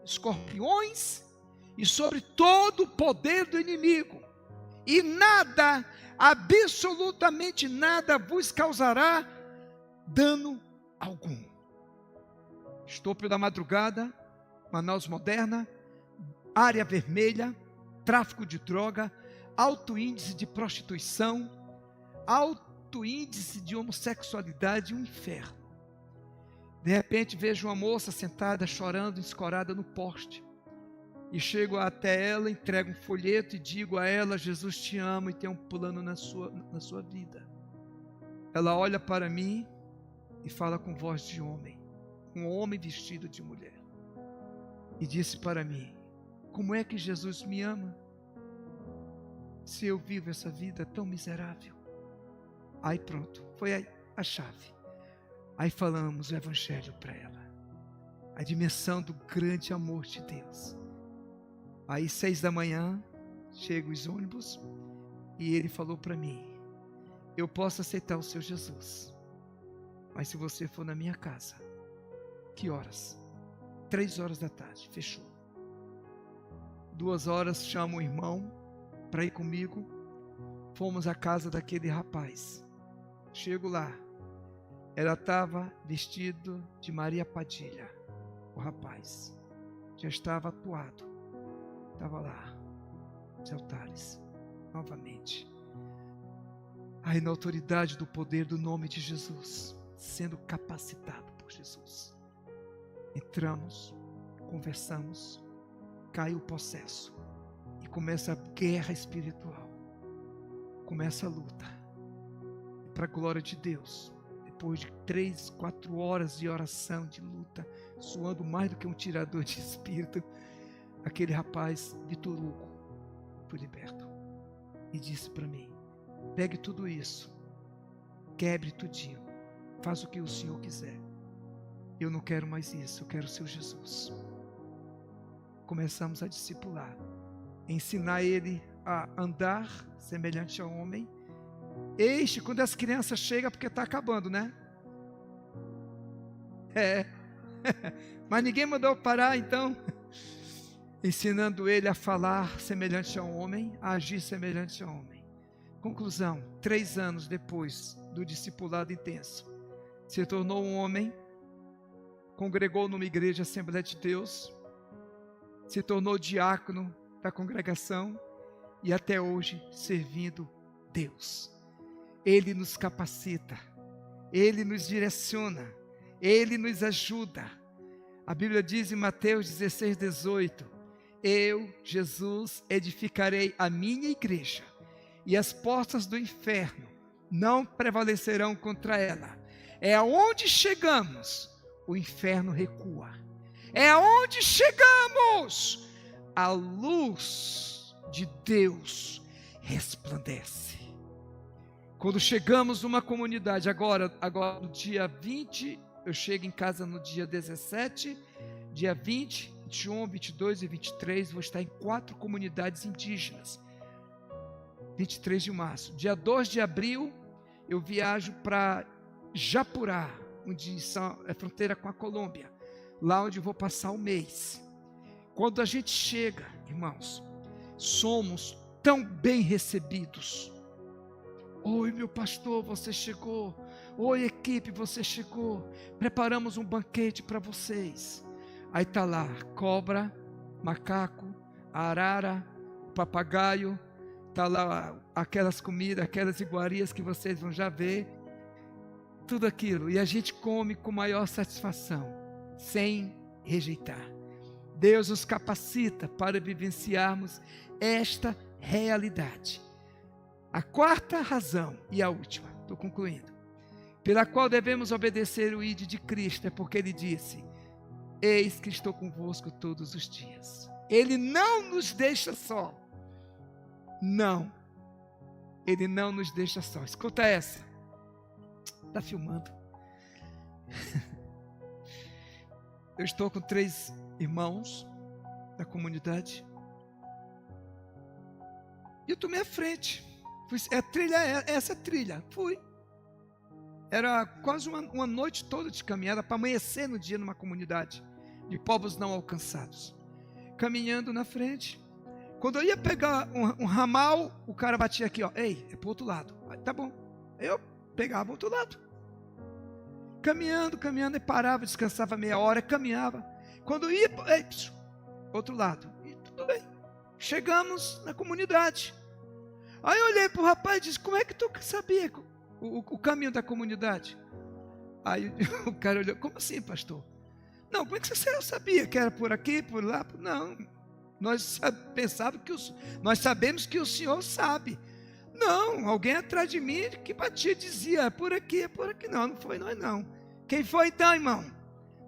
escorpiões e sobre todo o poder do inimigo, e nada, absolutamente nada vos causará dano algum. Estupro da madrugada, Manaus Moderna, área vermelha, tráfico de droga, alto índice de prostituição, alto índice de homossexualidade, um inferno. De repente vejo uma moça sentada chorando, escorada no poste. E chego até ela, entrego um folheto e digo a ela: Jesus te ama e tem um plano na sua vida. Ela olha para mim e fala com voz de homem, um homem vestido de mulher. E disse para mim: como é que Jesus me ama, se eu vivo essa vida tão miserável? Aí pronto, foi a chave. Aí falamos o Evangelho para ela, a dimensão do grande amor de Deus. Aí 6 da manhã, chegam os ônibus, e ele falou para mim: eu posso aceitar o seu Jesus, mas se você for na minha casa, que horas? 3 horas da tarde, fechou. 2 horas, chamo um irmão para ir comigo. Fomos à casa daquele rapaz. Chego lá, ela estava vestido de Maria Padilha. O rapaz já estava atuado, estava lá, nos altares, novamente. Aí na autoridade do poder do nome de Jesus, sendo capacitado por Jesus, entramos, conversamos, cai o processo e começa a guerra espiritual, começa a luta. E para a glória de Deus, depois de 3, 4 horas de oração, de luta, suando mais do que um tirador de espírito, aquele rapaz, Vitor Hugo, foi liberto e disse para mim: pegue tudo isso, quebre tudinho faz o que o Senhor quiser. Eu não quero mais isso, eu quero o seu Jesus. Começamos a discipular, ensinar ele a andar semelhante ao homem. Eixe, quando as crianças chegam, porque está acabando, né? Mas ninguém mandou parar, então. Ensinando ele a falar semelhante ao homem, a agir semelhante ao homem. Conclusão: 3 anos depois do discipulado intenso, se tornou um homem, congregou numa igreja Assembleia de Deus, se tornou diácono da congregação e até hoje servindo Deus. Ele nos capacita, Ele nos direciona, Ele nos ajuda. A Bíblia diz em Mateus 16:18, eu, Jesus, edificarei a minha igreja, e as portas do inferno não prevalecerão contra ela. É aonde chegamos, o inferno recua. É aonde chegamos, a luz de Deus resplandece. Quando chegamos numa comunidade, agora no dia 20, eu chego em casa no dia 17, dia 20, 21, 22 e 23, vou estar em 4 comunidades indígenas. 23 de março. Dia 2 de abril, eu viajo para Japurá, onde é fronteira com a Colômbia, lá onde eu vou passar o mês. Quando a gente chega, irmãos, somos tão bem recebidos. Oi, meu pastor, você chegou. Oi, equipe, você chegou. Preparamos um banquete para vocês. Aí está lá, cobra, macaco, arara, papagaio. Está lá aquelas comidas, aquelas iguarias que vocês vão já ver. Tudo aquilo. E a gente come com maior satisfação, sem rejeitar. Deus nos capacita para vivenciarmos esta realidade. A 4ª razão e a última, estou concluindo, pela qual devemos obedecer o ID de Cristo, é porque Ele disse, eis que estou convosco todos os dias. Ele não nos deixa só. Não, Ele não nos deixa só. Escuta essa. Está filmando. Eu estou com 3 irmãos da comunidade. E eu tomei a frente. Essa trilha. Fui. Era quase uma noite toda de caminhada para amanhecer no dia numa comunidade de povos não alcançados. Caminhando na frente. Quando eu ia pegar um ramal, o cara batia aqui, ó. Ei, é para o outro lado. Aí, tá bom. Eu pegava o outro lado. Caminhando, e parava, descansava meia hora, caminhava. Quando ia, outro lado. E tudo bem. Chegamos na comunidade. Aí eu olhei para o rapaz e disse, como é que tu sabia o caminho da comunidade? Aí o cara olhou, como assim, pastor? Não, como é que você sabia que era por aqui, por lá? Não, nós sabemos que o senhor sabe. Não, alguém atrás de mim que batia e dizia, é por aqui. Não foi nós não. Quem foi então, irmão?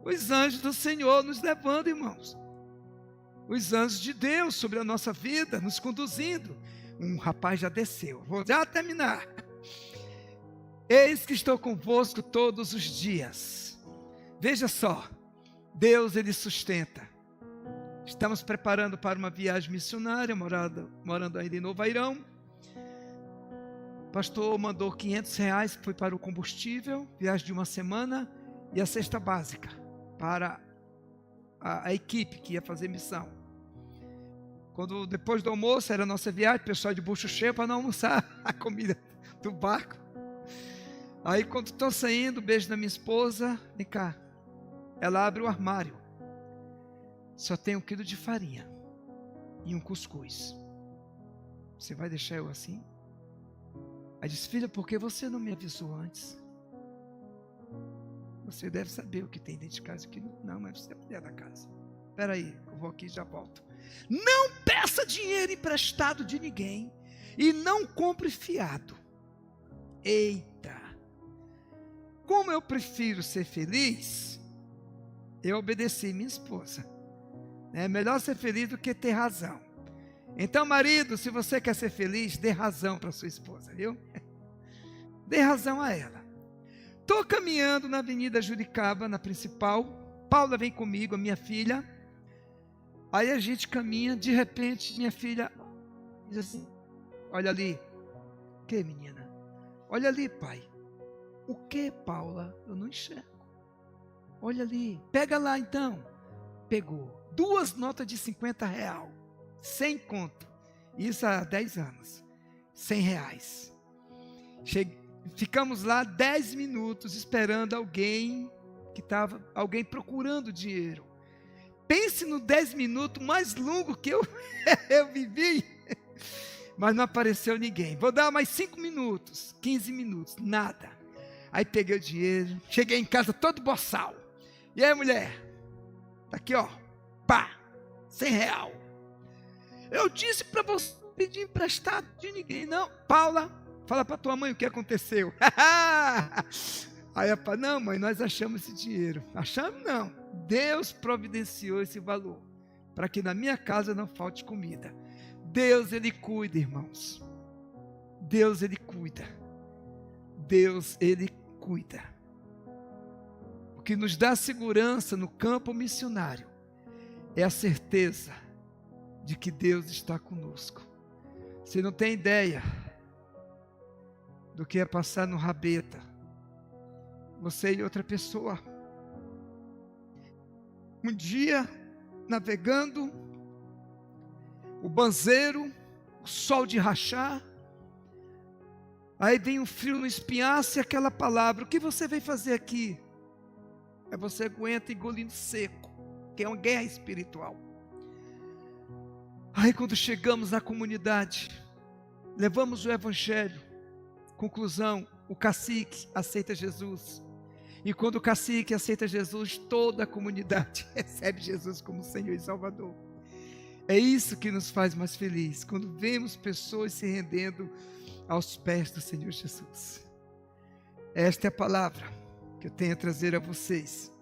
Os anjos do Senhor nos levando, irmãos. Os anjos de Deus sobre a nossa vida, nos conduzindo. Um rapaz já desceu, vou já terminar. Eis que estou convosco todos os dias. Veja só, Deus Ele sustenta. Estamos preparando para uma viagem missionária, morando ainda em Novo Airão. O pastor mandou R$500, foi para o combustível, viagem de 1 semana, e a cesta básica para a equipe que ia fazer missão. Quando depois do almoço era a nossa viagem, o pessoal de bucho cheio para não almoçar a comida do barco. Aí quando estou saindo, beijo da minha esposa, vem cá, ela abre o armário, só tem 1 quilo de farinha e um cuscuz. Você vai deixar eu assim? Aí diz, filha, por que você não me avisou antes? Você deve saber o que tem dentro de casa aqui. Não, mas você é mulher da casa. Espera aí, eu vou aqui e já volto. Não peça dinheiro emprestado de ninguém e não compre fiado. Eita! Como eu prefiro ser feliz, eu obedeci minha esposa. É melhor ser feliz do que ter razão. Então, marido, se você quer ser feliz, dê razão para sua esposa, viu? Dê razão a ela. Estou caminhando na Avenida Juricaba, na principal. Paula vem comigo, a minha filha. Aí a gente caminha, de repente, minha filha diz assim: olha ali. O que, menina? Olha ali, pai. O que, Paula? Eu não enxergo. Olha ali. Pega lá, então. Pegou 2 notas de R$50, 100 conto. Isso há 10 anos. R$100. Ficamos lá 10 minutos esperando alguém procurando dinheiro. Pense no 10 minutos mais longo que eu vivi. Mas não apareceu ninguém. Vou dar mais 5 minutos, 15 minutos, nada. Aí peguei o dinheiro, cheguei em casa todo boçal. E aí, mulher? Tá aqui, ó. Pá, R$100. Eu disse para você pedir emprestado de ninguém, não. Paula, fala para tua mãe o que aconteceu. Aí ela fala: não, mãe, nós achamos esse dinheiro. Achamos não. Deus providenciou esse valor para que na minha casa não falte comida. Deus, Ele cuida, irmãos. Deus, Ele cuida. Deus, Ele cuida. O que nos dá segurança no campo missionário é a certeza de que Deus está conosco. Você não tem ideia do que é passar no rabeta, você e outra pessoa. Um dia, navegando, o banzeiro, o sol de rachar, aí vem um frio no espinhaço e aquela palavra: o que você veio fazer aqui? Aí você aguenta engolindo seco, que é uma guerra espiritual. Aí quando chegamos na comunidade, levamos o evangelho, conclusão, o cacique aceita Jesus. E quando o cacique aceita Jesus, toda a comunidade recebe Jesus como Senhor e Salvador. É isso que nos faz mais felizes, quando vemos pessoas se rendendo aos pés do Senhor Jesus. Esta é a palavra que eu tenho a trazer a vocês.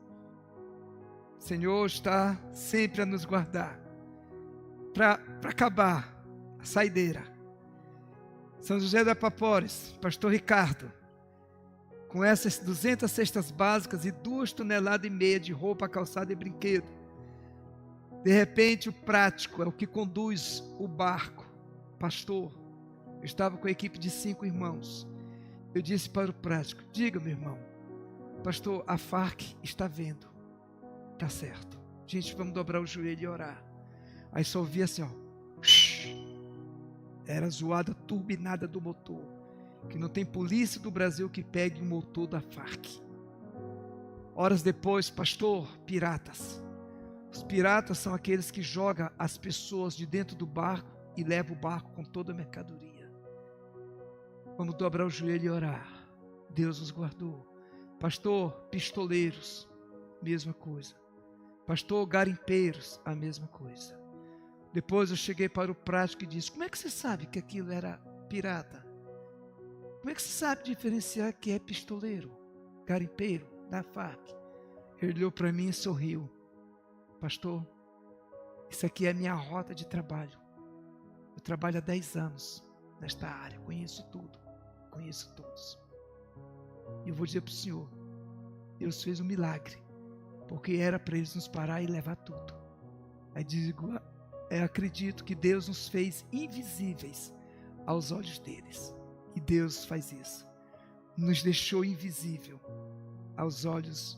O Senhor está sempre a nos guardar, para acabar a saideira. São José da Papores, pastor Ricardo, com essas 200 cestas básicas e 2,5 toneladas de roupa, calçada e brinquedo. De repente, o prático é o que conduz o barco. Pastor, eu estava com a equipe de 5 irmãos. Eu disse para o prático: diga, meu irmão, pastor, a Farc está vendo. Tá certo. Gente, vamos dobrar o joelho e orar. Aí só ouvia assim, ó. Era zoada turbinada do motor. Que não tem polícia do Brasil que pegue o motor da Farc. Horas depois, pastor, piratas. Os piratas são aqueles que jogam as pessoas de dentro do barco e levam o barco com toda a mercadoria. Vamos dobrar o joelho e orar. Deus nos guardou. Pastor, pistoleiros, mesma coisa. Pastor, garimpeiros, a mesma coisa. Depois eu cheguei para o prático e disse: como é que você sabe que aquilo era pirata? Como é que você sabe diferenciar que é pistoleiro, garimpeiro, da Farc? Ele olhou para mim e sorriu: pastor, isso aqui é a minha rota de trabalho. Eu trabalho há 10 anos nesta área, conheço tudo, conheço todos. E eu vou dizer para o senhor, Deus fez um milagre, porque era para eles nos parar e levar tudo. Aí digo, acredito que Deus nos fez invisíveis aos olhos deles. E Deus faz isso. Nos deixou invisível aos olhos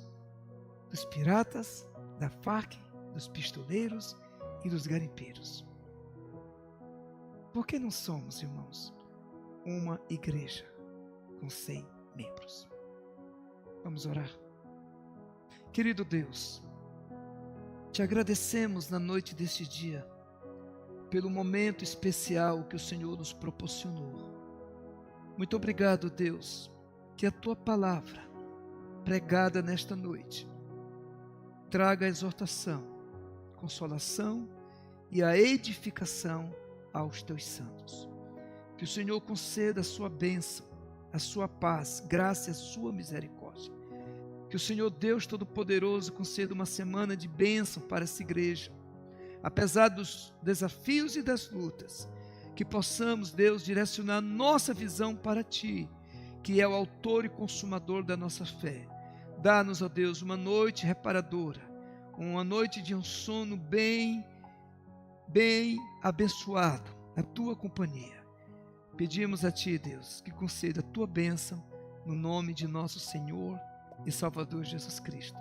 dos piratas, da Farc, dos pistoleiros e dos garimpeiros. Por que não somos, irmãos, uma igreja com 100 membros? Vamos orar. Querido Deus, te agradecemos na noite deste dia pelo momento especial que o Senhor nos proporcionou. Muito obrigado, Deus, que a tua palavra pregada nesta noite traga a exortação, consolação e a edificação aos teus santos. Que o Senhor conceda a sua bênção, a sua paz, graça e a sua misericórdia. Que o Senhor Deus Todo-Poderoso conceda uma semana de bênção para essa igreja. Apesar dos desafios e das lutas, que possamos, Deus, direcionar nossa visão para Ti. que é o autor e consumador da nossa fé. Dá-nos, ó Deus, uma noite reparadora, uma noite de um sono bem abençoado, na tua companhia. Pedimos a ti, Deus, que conceda a tua bênção no nome de nosso Senhor e Salvador Jesus Cristo.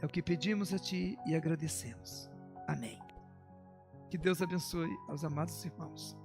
É o que pedimos a ti e agradecemos. Amém. Que Deus abençoe aos amados irmãos.